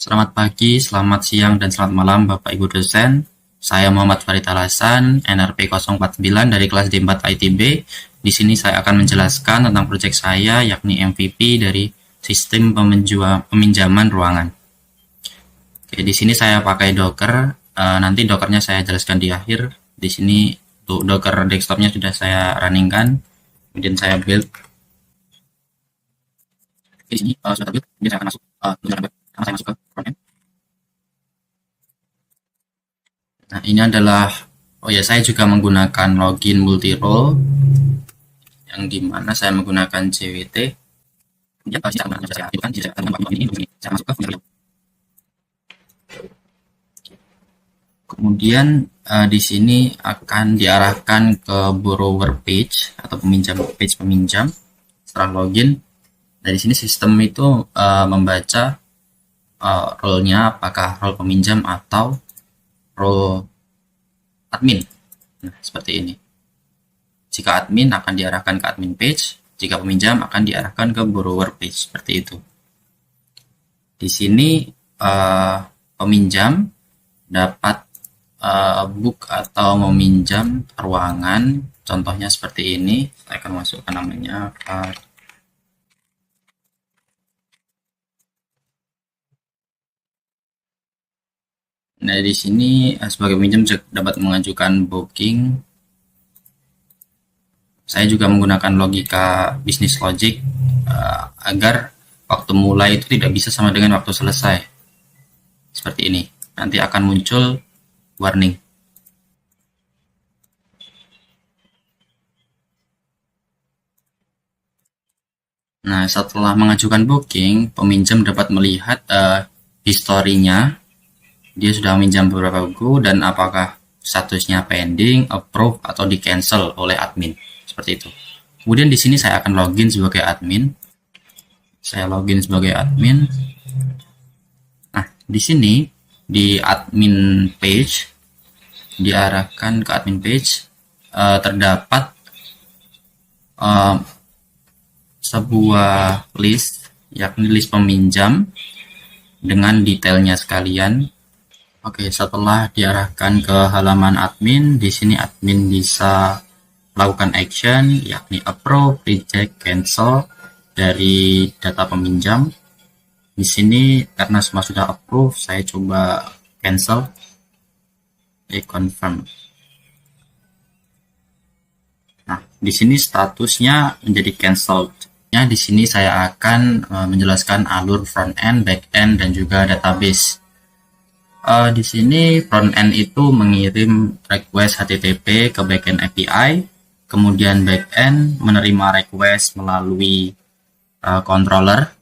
Selamat pagi, selamat siang, dan selamat malam Bapak Ibu dosen. Saya Muhammad Farid Alasan, NRP 049 dari kelas D4 ITB. Di sini saya akan menjelaskan tentang proyek saya, yakni MVP dari sistem peminjaman ruangan. Oke, di sini saya pakai Docker. Nanti Dockernya saya jelaskan di akhir. Di sini untuk Docker desktopnya sudah saya runningkan. Kemudian saya build. Di sini sudah build. Kemudian saya akan masuk. Saya masuk ke frontend. Nah, ini adalah, saya juga menggunakan login multi role yang dimana saya menggunakan JWT. Kemudian saya aktifkan, saya masuk ke frontend. Kemudian di sini akan diarahkan ke borrower page atau page peminjam setelah login. Dari sini sistem itu membaca role-nya apakah role peminjam atau role admin. Nah, seperti ini. Jika admin akan diarahkan ke admin page, jika peminjam akan diarahkan ke borrower page, seperti itu. Di sini peminjam dapat book atau meminjam ruangan, contohnya seperti ini. Saya akan masukkan namanya Nah, di sini sebagai peminjam dapat mengajukan booking. Saya juga menggunakan logika bisnis logic agar waktu mulai itu tidak bisa sama dengan waktu selesai. Seperti ini. Nanti akan muncul warning. Nah, setelah mengajukan booking, peminjam dapat melihat historinya. Dia sudah meminjam beberapa buku dan apakah statusnya pending, approve, atau di cancel oleh admin. Seperti itu. Kemudian di sini saya akan login sebagai admin. Saya login sebagai admin. Nah, di sini di admin page, diarahkan ke admin page, terdapat sebuah list, yakni list peminjam dengan detailnya sekalian. Oke, setelah diarahkan ke halaman admin, di sini admin bisa melakukan action, yakni approve, reject, cancel dari data peminjam. Di sini karena semua sudah approve, saya coba cancel, confirm. Nah, di sini statusnya menjadi cancelled. Di sini saya akan menjelaskan alur front end, back end, dan juga database. Di sini front end itu mengirim request HTTP ke backend API, kemudian back end menerima request melalui controller.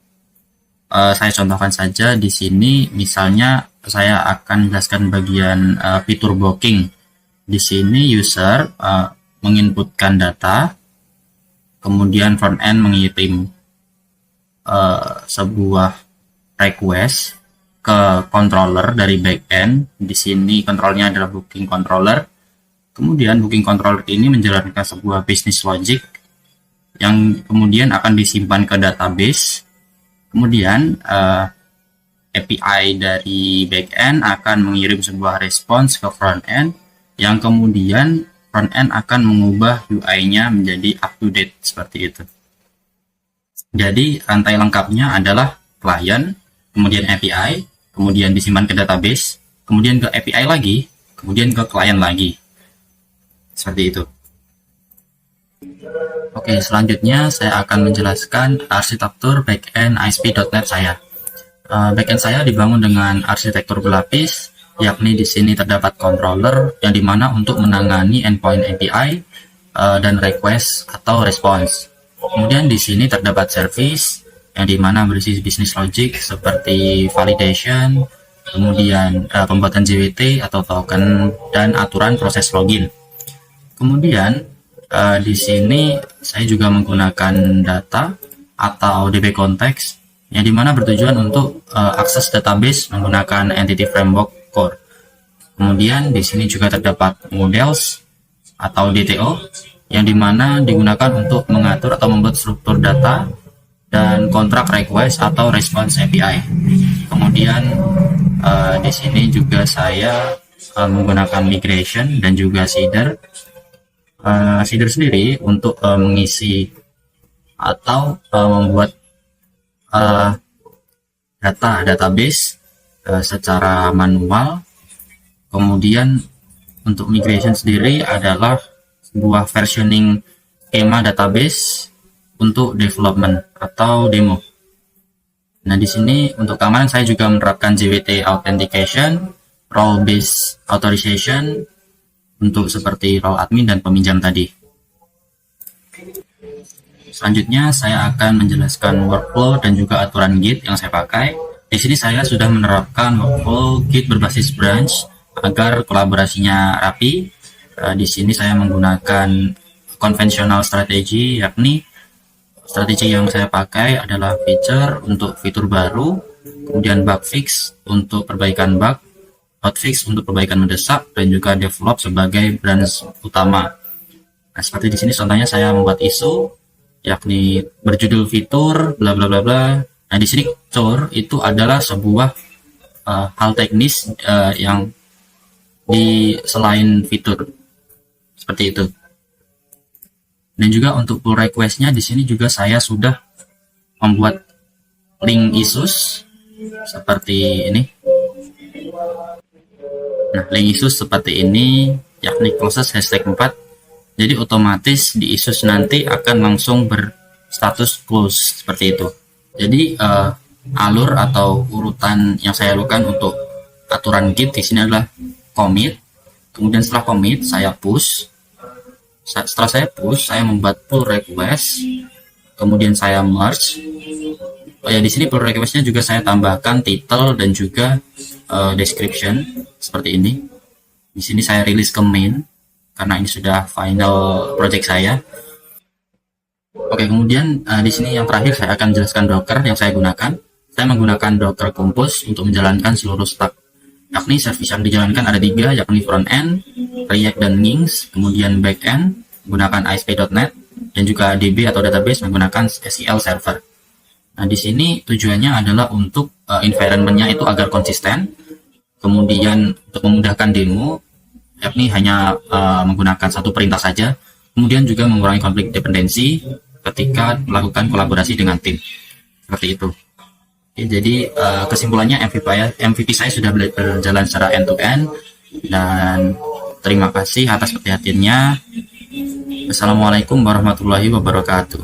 Saya contohkan saja di sini, misalnya saya akan jelaskan bagian fitur booking. Di sini user menginputkan data, kemudian front end mengirim sebuah request ke controller dari backend. Di sini kontrolnya adalah booking controller. Kemudian booking controller ini menjalankan sebuah business logic yang kemudian akan disimpan ke database. Kemudian API dari backend akan mengirim sebuah respons ke front end yang kemudian front end akan mengubah UI-nya menjadi up to date, seperti itu. Jadi rantai lengkapnya adalah client, kemudian API, kemudian disimpan ke database, kemudian ke API lagi, kemudian ke klien lagi. Seperti itu. Oke, selanjutnya saya akan menjelaskan arsitektur backend ASP.NET saya. Backend saya dibangun dengan arsitektur berlapis, yakni di sini terdapat controller yang dimana untuk menangani endpoint API dan request atau response. Kemudian di sini terdapat service yang dimana berisi business logic seperti validation, kemudian pembuatan JWT atau token, dan aturan proses login. Kemudian di sini saya juga menggunakan data atau DB context yang dimana bertujuan untuk akses database menggunakan Entity Framework Core. Kemudian di sini juga terdapat models atau DTO yang dimana digunakan untuk mengatur atau membuat struktur data dan kontrak request atau response API. Kemudian di sini juga saya menggunakan migration dan juga seeder. Seeder sendiri untuk mengisi atau membuat database secara manual. Kemudian untuk migration sendiri adalah sebuah versioning skema database untuk development atau demo. Nah, di sini untuk keamanan saya juga menerapkan JWT authentication, role based authorization untuk seperti role admin dan peminjam tadi. Selanjutnya saya akan menjelaskan workflow dan juga aturan Git yang saya pakai. Di sini saya sudah menerapkan workflow Git berbasis branch agar kolaborasinya rapi. Di sini saya menggunakan konvensional strategi, yakni strategi yang saya pakai adalah feature untuk fitur baru, kemudian bug fix untuk perbaikan bug, hotfix untuk perbaikan mendesak, dan juga develop sebagai branch utama. Nah, seperti di sini contohnya saya membuat isu, yakni berjudul fitur bla bla bla bla. Nah, di sini core itu adalah sebuah hal teknis yang di selain fitur seperti itu. Dan juga untuk pull request-nya di sini juga saya sudah membuat link issues seperti ini. Nah, link issues seperti ini yakni closes #4. Jadi otomatis di issues nanti akan langsung berstatus close seperti itu. Jadi alur atau urutan yang saya lakukan untuk aturan Git di sini adalah commit. Kemudian setelah commit saya push. Setelah saya push, saya membuat pull request, kemudian saya merge. Di sini pull requestnya juga saya tambahkan title dan juga description seperti ini. Di sini saya rilis ke main karena ini sudah final project saya. Oke, kemudian di sini yang terakhir saya akan jelaskan Docker yang saya gunakan. Saya menggunakan Docker Compose untuk menjalankan seluruh stack. Yakni service yang dijalankan ada 3, yakni front end, React dan Nginx, kemudian back end menggunakan ASP.NET, dan juga DB atau database menggunakan SQL Server. Nah, di sini tujuannya adalah untuk environment-nya itu agar konsisten, kemudian untuk memudahkan demo, yakni hanya menggunakan satu perintah saja, kemudian juga mengurangi konflik dependensi ketika melakukan kolaborasi dengan tim. Seperti itu. Oke, jadi kesimpulannya MVP saya sudah berjalan secara end-to-end, dan terima kasih atas perhatiannya. Assalamualaikum warahmatullahi wabarakatuh.